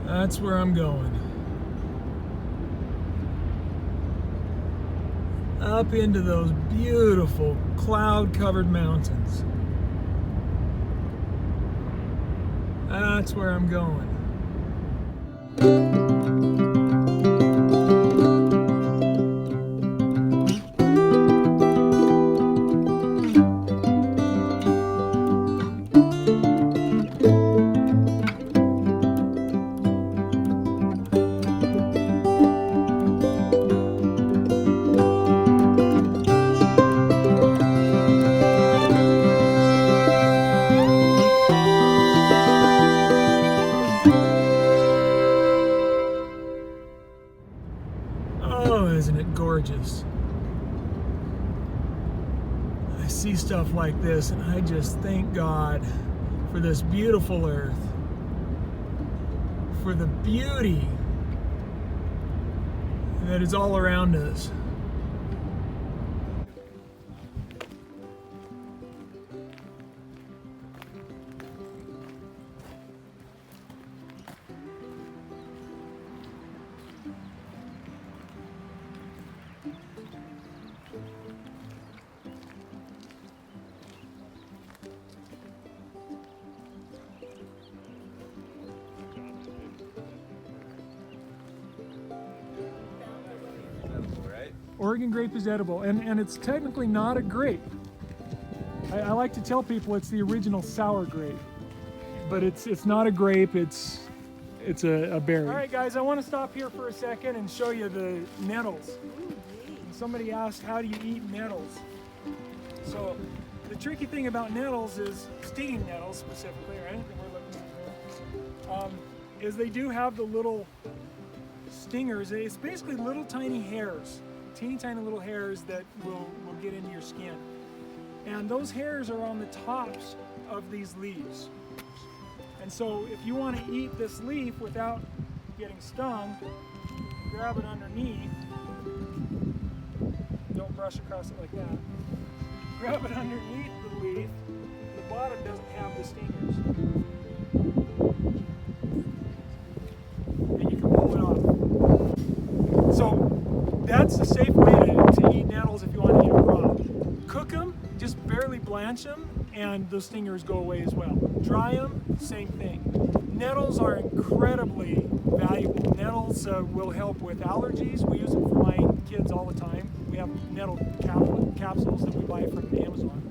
That's where I'm going. Up into those beautiful cloud-covered mountains. That's where I'm going. Oh, isn't it gorgeous? I see stuff like this and I just thank God for this beautiful earth, for the beauty that is all around us. Oregon grape is edible, and it's technically not a grape. I like to tell people it's the original sour grape, but it's not a grape. It's a berry. All right, guys, I want to stop here for a second and show you the nettles. And somebody asked, how do you eat nettles? So the tricky thing about nettles is stinging nettles specifically, or anything we're looking at here, is they do have the little stingers. It's basically little tiny hairs. Teeny tiny little hairs that will get into your skin. And those hairs are on the tops of these leaves. And so if you want to eat this leaf without getting stung, grab it underneath. Don't brush across it like that. Grab it underneath the leaf. The bottom doesn't have the stingers. And you can pull it off. So that's a safe way to eat nettles if you want to eat them raw. Cook them, just barely blanch them, and those stingers go away as well. Dry them, same thing. Nettles are incredibly valuable. Nettles will help with allergies. We use them for my kids all the time. We have nettle capsules that we buy from Amazon,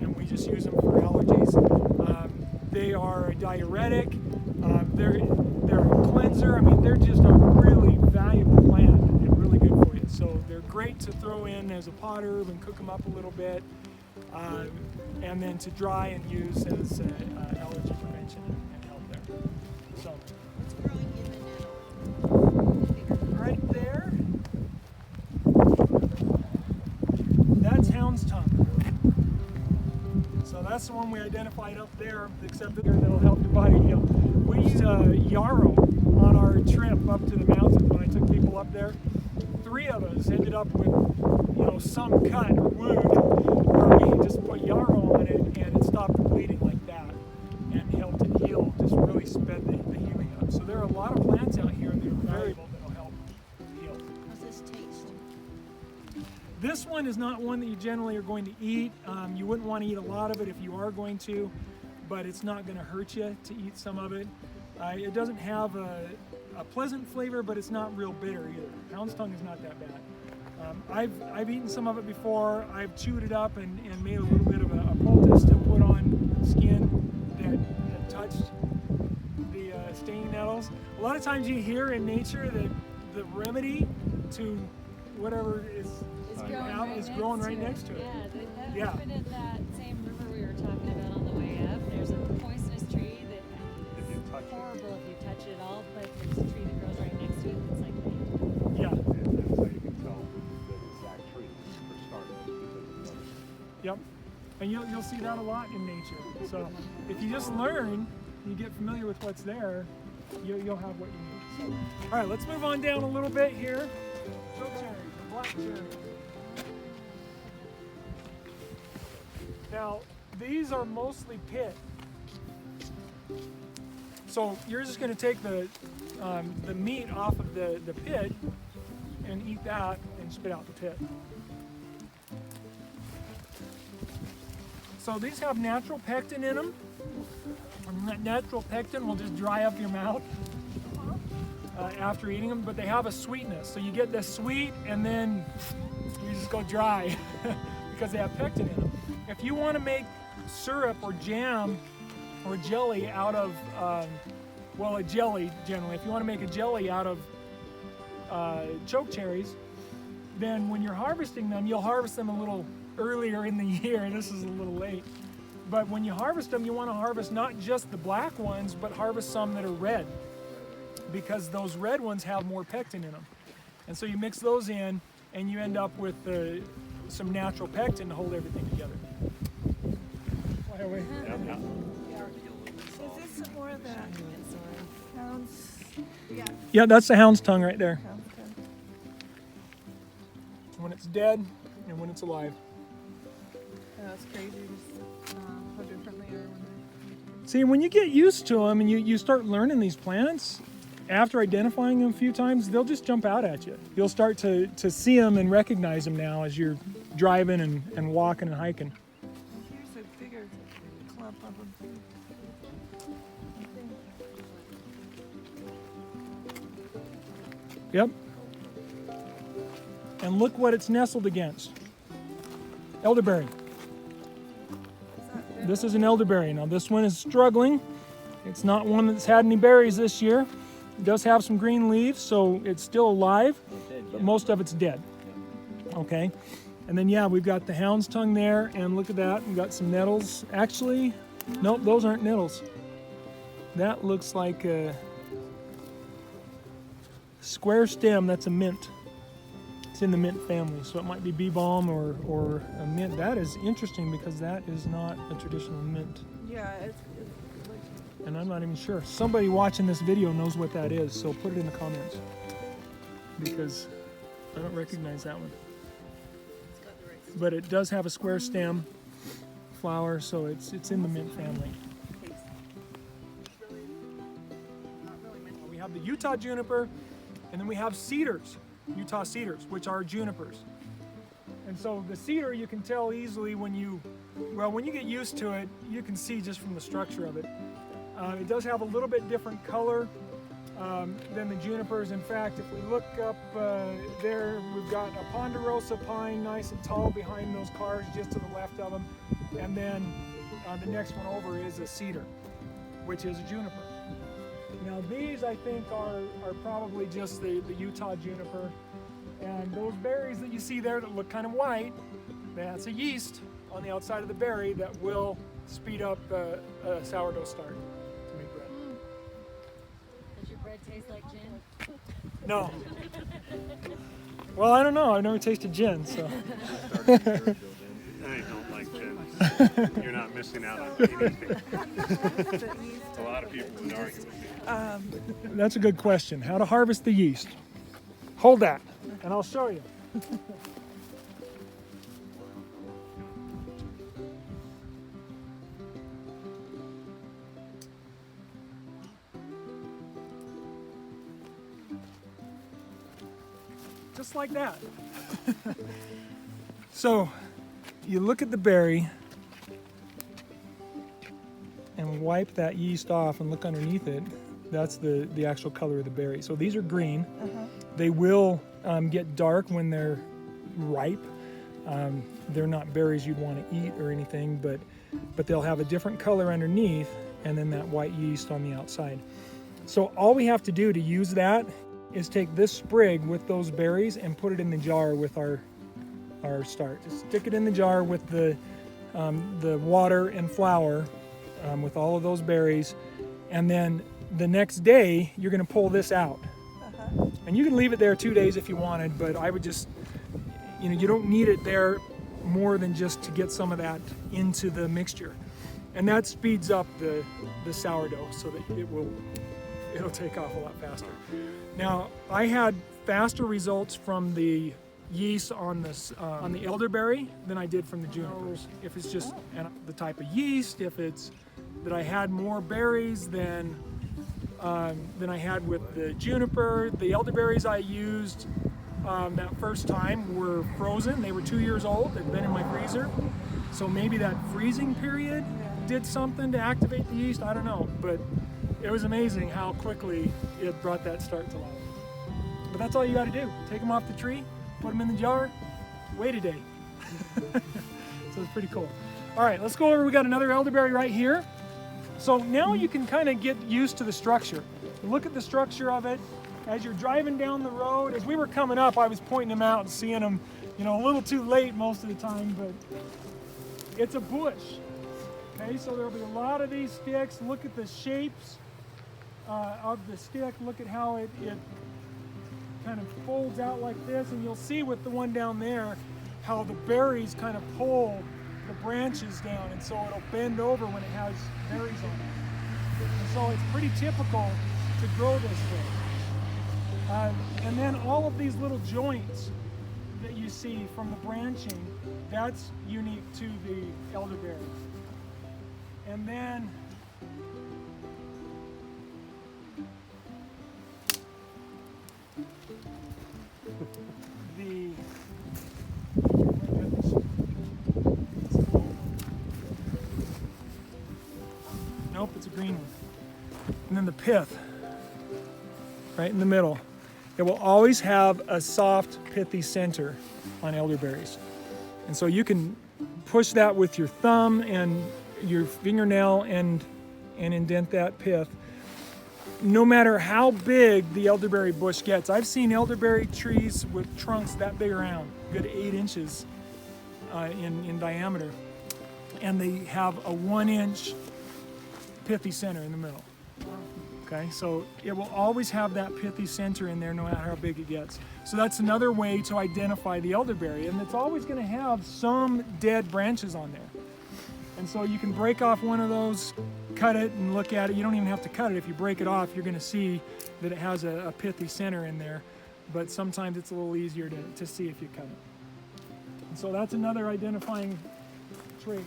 and we just use them for allergies. They are a diuretic. They're a cleanser. I mean, they're just a really valuable plant and really good for you. So they're great to throw in as a pot herb and cook them up a little bit, and then to dry and use as allergy prevention and help there. So what's growing in the nettle? Right there, that's hound's tongue. So that's the one we identified up there, except that that'll help your body heal. We used yarrow on our trip up to the mountain when I took people up there. 3 of us ended up with, some cut or wound where we just put yarrow on it and it stopped bleeding like that and helped it heal, just really sped the healing up. So there are a lot of plants out here that are valuable that will help heal. How's this taste? This one is not one that you generally are going to eat. You wouldn't want to eat a lot of it if you are going to, but it's not going to hurt you to eat some of it. It doesn't have a pleasant flavor, but it's not real bitter either. Hound's tongue is not that bad. I've eaten some of it before. I've chewed it up and made a little bit of a poultice to put on skin that had touched the stinging nettles. A lot of times you hear in nature that the remedy to whatever is growing right next to it. Yeah, that in that same river we were talking about on the way up. There's a poisonous tree that is horrible if you touch it all, but there's a tree that grows right next to it that's like that. Yeah. And that's how you can tell the exact tree for starters. Yep. And you'll see that a lot in nature. So if you just learn, you get familiar with what's there, you'll have what you need. So, all right, let's move on down a little bit here. Chokecherry, black cherry. Now, these are mostly pit. So you're just going to take the meat off of the pit and eat that and spit out the pit. So these have natural pectin in them. And that natural pectin will just dry up your mouth after eating them, but they have a sweetness. So you get this sweet and then you just go dry because they have pectin in them. If you want to make syrup or jam or jelly out of, well, a jelly generally, if you want to make a jelly out of choke cherries, then when you're harvesting them, you'll harvest them a little earlier in the year. This is a little late. But when you harvest them, you want to harvest not just the black ones, but harvest some that are red, because those red ones have more pectin in them. And so you mix those in, and you end up with some natural pectin to hold everything together. Fly away. Is this more of the hounds? Yeah. Yeah, that's the hound's tongue right there. Hound's tongue. When it's dead and when it's alive. That's crazy. Just how different they are when they. See, when you get used to them and you start learning these plants, after identifying them a few times, they'll just jump out at you. You'll start to see them and recognize them now as you're driving and walking and hiking. Here's a bigger clump of them too. Yep. And look what it's nestled against. Elderberry. This is an elderberry. Now this one is struggling. It's not one that's had any berries this year. It does have some green leaves, so it's still alive, but most of it's dead. Okay. And then yeah, we've got the hound's tongue there, and look at that. We've got some nettles. Actually, nope, those aren't nettles. That looks like a square stem. That's a mint. It's in the mint family, so it might be bee balm or a mint. That is interesting because that is not a traditional mint. Yeah, it's like. And I'm not even sure. Somebody watching this video knows what that is, so put it in the comments. Because I don't recognize that one. But it does have a square stem flower, so it's in the mint family. We have the Utah juniper, and then we have cedars. Utah cedars, which are junipers. And so the cedar, you can tell easily when you get used to it, you can see just from the structure of it. It does have a little bit different color than the junipers. In fact, if we look up there, we've got a ponderosa pine, nice and tall behind those cars just to the left of them. And then the next one over is a cedar, which is a juniper. Now these, I think, are probably just the Utah juniper. And those berries that you see there that look kind of white, that's a yeast on the outside of the berry that will speed up a sourdough start to make bread. Does your bread taste like gin? No. Well, I don't know. I've never tasted gin, so. I don't like gin. You're not missing out on anything. A lot of people would argue with me. That's a good question. How to harvest the yeast. Hold that, and I'll show you. Just like that. So, you look at the berry and wipe that yeast off and look underneath it. That's the actual color of the berry. So these are green. They will get dark when they're ripe. They're not berries you'd want to eat or anything, but they'll have a different color underneath and then that white yeast on the outside. So all we have to do to use that is take this sprig with those berries and put it in the jar with our start. Just stick it in the jar with the water and flour with all of those berries, and then the next day you're going to pull this out. And you can leave it there 2 days if you wanted, but I would just, you don't need it there more than just to get some of that into the mixture. And that speeds up the sourdough so that it'll take off a lot faster. Now, I had faster results from the yeast on the elderberry than I did from the junipers. If it's just the type of yeast, if it's that I had more berries, then than I had with the juniper. The elderberries I used that first time were frozen. They were 2 years old. They'd been in my freezer. So maybe that freezing period did something to activate the yeast. I don't know. But it was amazing how quickly it brought that start to life. But that's all you got to do. Take them off the tree, put them in the jar, wait a day. So it's pretty cool. All right, let's go over. We got another elderberry right here. So now you can kind of get used to the structure. Look at the structure of it. As you're driving down the road, as we were coming up, I was pointing them out and seeing them, you know, a little too late most of the time, but it's a bush. Okay, so there'll be a lot of these sticks. Look at the shapes of the stick. Look at how it kind of folds out like this, and you'll see with the one down there how the berries kind of pull the branches down, and so it'll bend over when it has berries on it. And so it's pretty typical to grow this way. And then all of these little joints that you see from the branching, that's unique to the elderberry. And then nope, it's a green one. And then the pith, right in the middle. It will always have a soft, pithy center on elderberries. And so you can push that with your thumb and your fingernail and indent that pith. No matter how big the elderberry bush gets. I've seen elderberry trees with trunks that big around, good 8 inches in diameter. And they have a 1-inch pithy center in the middle. Okay, so it will always have that pithy center in there no matter how big it gets. So that's another way to identify the elderberry, and it's always going to have some dead branches on there. And so you can break off one of those, cut it, and look at it. You don't even have to cut it. If you break it off, you're going to see that it has a pithy center in there, but sometimes it's a little easier to see if you cut it. And so that's another identifying trait.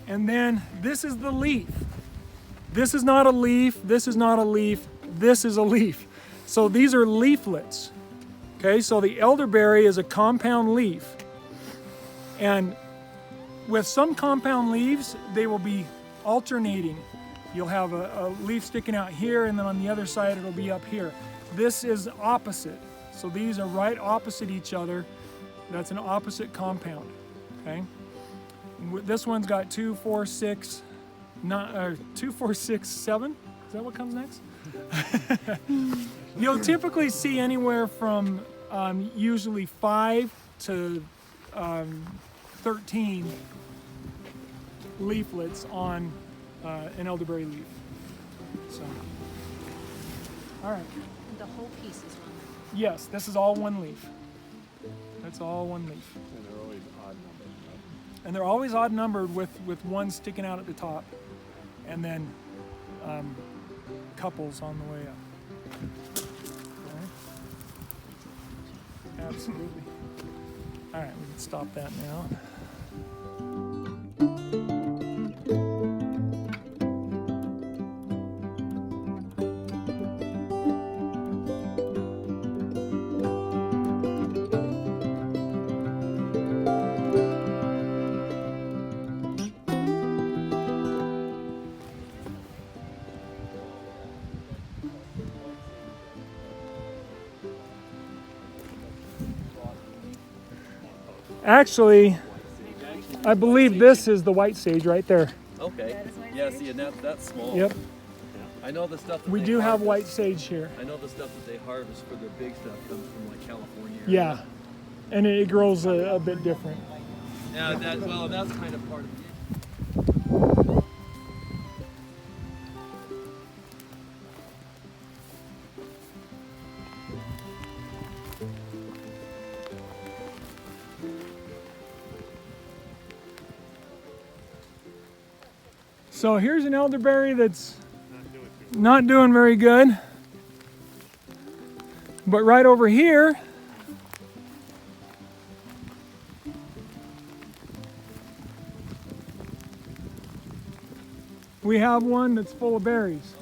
And then this is the leaf. This is not a leaf, this is not a leaf, this is a leaf. So these are leaflets. Okay, so the elderberry is a compound leaf. And with some compound leaves, they will be alternating. You'll have a leaf sticking out here, and then on the other side it'll be up here. This is opposite. So these are right opposite each other. That's an opposite compound. Okay. This one's got 2, 4, 6, 2, 4, 6, 7. Is that what comes next? You'll typically see anywhere from usually 5 to 13 leaflets on an elderberry leaf. So, all right. The whole piece is one. Yes, this is all one leaf. That's all one leaf. And they're always odd numbers, right? And they're always odd numbered with one sticking out at the top, and then couples on the way up. All right. Absolutely. All right, we can stop that now. Actually, I believe this is the white sage right there. Okay. That is white Yeah, sage? see, and that's small. Yep. I know the stuff that We they do have harvest- white sage here. I know the stuff that they harvest for their big stuff comes from like California. Yeah. And it grows a bit different. Yeah, that's kind of part of it. So here's an elderberry that's not doing very good. But right over here, We have one that's full of berries.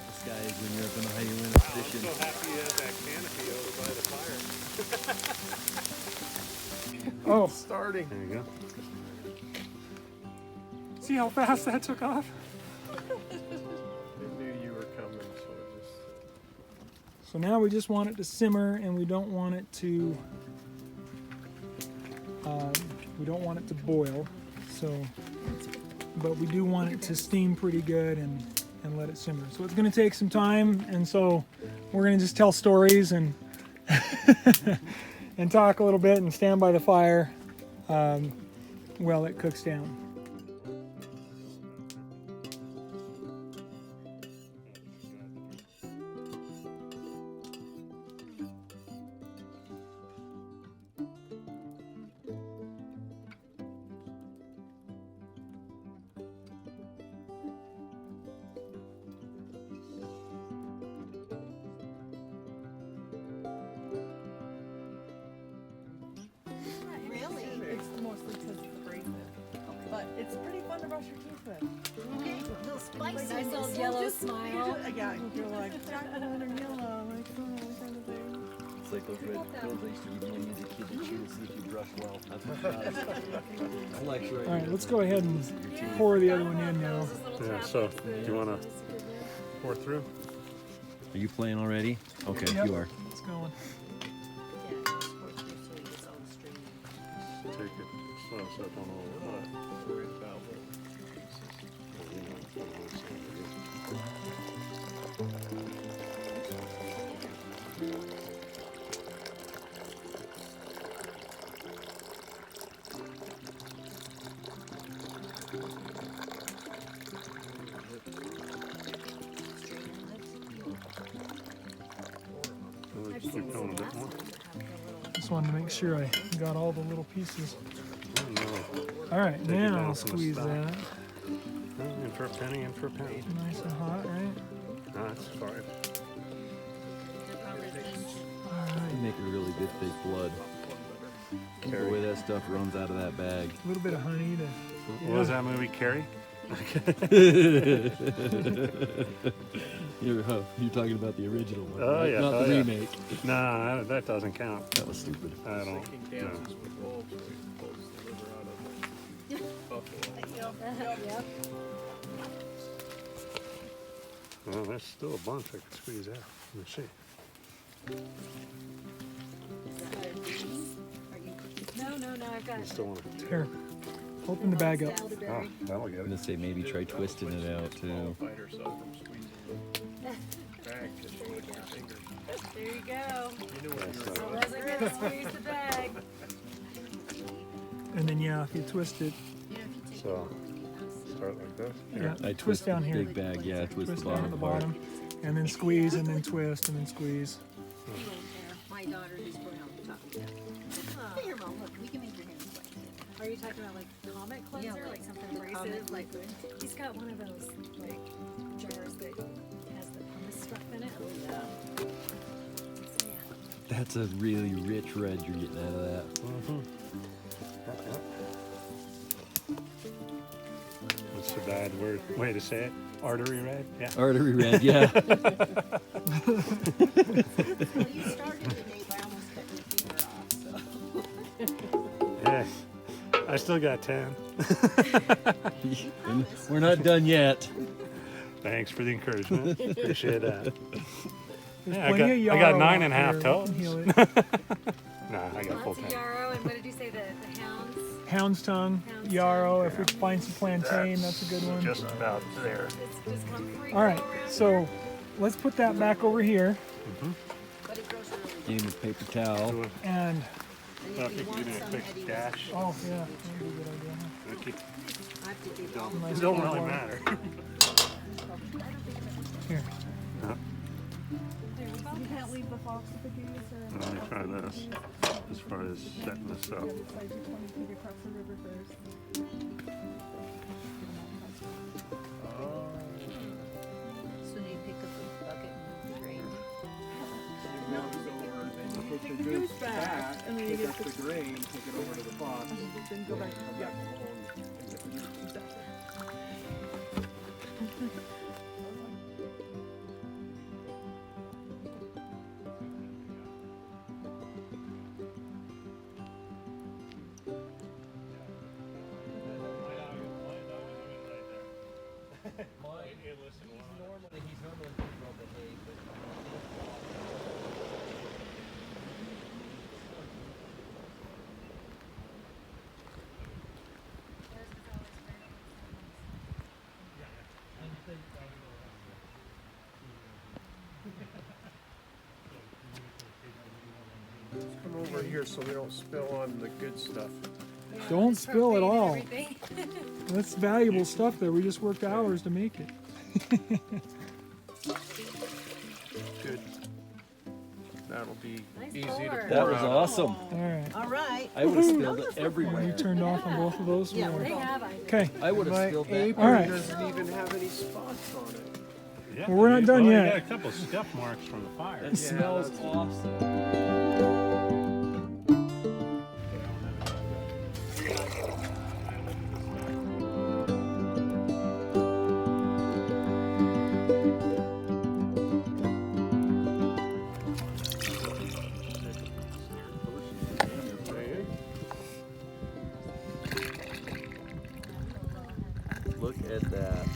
This guy is when you're up in a high wind I'm position. so happy he has that canopy over by the fire. Oh, Starting. There you go. see how fast that took off? I knew you were coming, so I just. So now we just want it to simmer, and we don't want it to boil. So, but we do want it to steam pretty good and let it simmer. So it's going to take some time, and so we're going to just tell stories and and talk a little bit and stand by the fire while it cooks down. Really? It's mostly because it's abrasive. But it's pretty fun to brush your teeth with. Okay, a little spicy. Nice little So yellow just- smile. Yeah, you're like, chocolate or yellow, like, kind of thing. It's like those red pills I used to eat when I was a kid to chew to see if you brush well. That's what flex right All right, here. let's go ahead and pour the other one in now. Yeah, so do you want to pour through? Are you playing already? Okay, Yep. you are. It's going. Take it slow so it don't overlap. Worried about what Just keep going a bit more. Just wanted to make sure I got all the little pieces. Oh, no. All right, Take it now down I'll from the squeeze stock. that. In for a penny, in for a penny. Nice and hot, right? No, that's fine. All right. Make a really good thick blood. The way that stuff runs out of that bag. A little bit of honey to. What was that movie, Carrie? You're talking about the original one, Oh, right? yeah, Not oh, the yeah. remake. No, that doesn't count. That was stupid. I don't. No. Yep. Well, there's still a bunch I could squeeze out. Let me see. No, I've got You still want to? Here, open the bag up. Oh, that'll get I'm it. gonna say maybe try twisting it out too. There you go. That's So not- wasn't gonna squeeze the bag. And then, yeah, if you twist it, So, start like this. yeah, I twist down the here. big bag, yeah, twist Twist the down at bottom the part. bottom. And then squeeze, and then twist, and then squeeze. My daughter is going on the top of that. Here, Mom, look, we can make your hands like Are you talking about like comet cleanser, Yeah, like something the abrasive? Comet Like liquid. he's got one of those like jars that has the pumice stuff in it. that. So, yeah. That's a really rich red you're getting out of that. What's the bad way to say it? Artery red? Yeah. Artery red, yeah. Well, you started the day by almost cutting your finger off, so. Yeah. I still got 10. We're not done yet. Thanks for the encouragement. Appreciate that. There's Yeah, plenty of I yarrow got 9 out and a half here. toes. We can heal it. Nah, I got full Lots of 10. yarrow, and what did you say? The hounds? Hound's tongue, Hound's yarrow. If we can find some plantain, that's a good one. Just about there. It's just come free. All right, so let's put that back over here. But it grows really good. Getting the paper towel. Do it. And, And Well, if if you you want could give me a some, quick Eddie, dash. oh, yeah, that'd be a good idea. Thank you. I have to do all Nice It don't cold really water. matter. Here. You can't leave the fox with the geese or. Let me try this. As far as setting this up. The other side, you want to take it across the river first. it goes back, and then you pick get up the grain, take it over to the box, then go back. come Yeah, back along and get the yeast. exactly. He's normally pretty well behaved, but Come over here so we don't spill on the good stuff. Don't spill at all. Everything. That's valuable stuff there. We just worked hours to make it. Good. That'll be Nice easy pour. to that pour was out. awesome. All right. All right. I would have spilled it And you everywhere. turned off on both of those? Yeah, Or- we're They going. have, I think. Okay. I would have My spilled that. apron All right. doesn't even have any spots on it. Yeah, Well, we're not done you yet. got a couple of scuff marks from the fire. It smells that's- awesome. Look at that.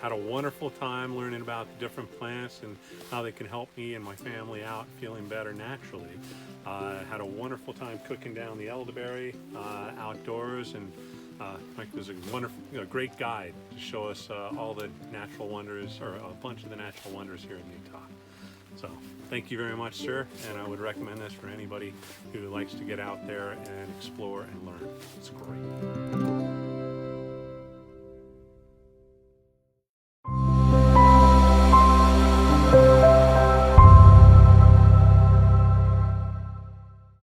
Had a wonderful time learning about the different plants and how they can help me and my family out feeling better naturally. Had a wonderful time cooking down the elderberry outdoors, and Mike was a wonderful, great guide to show us all the natural wonders, or a bunch of the natural wonders here in Utah. So thank you very much, sir, and I would recommend this for anybody who likes to get out there and explore and learn. It's great.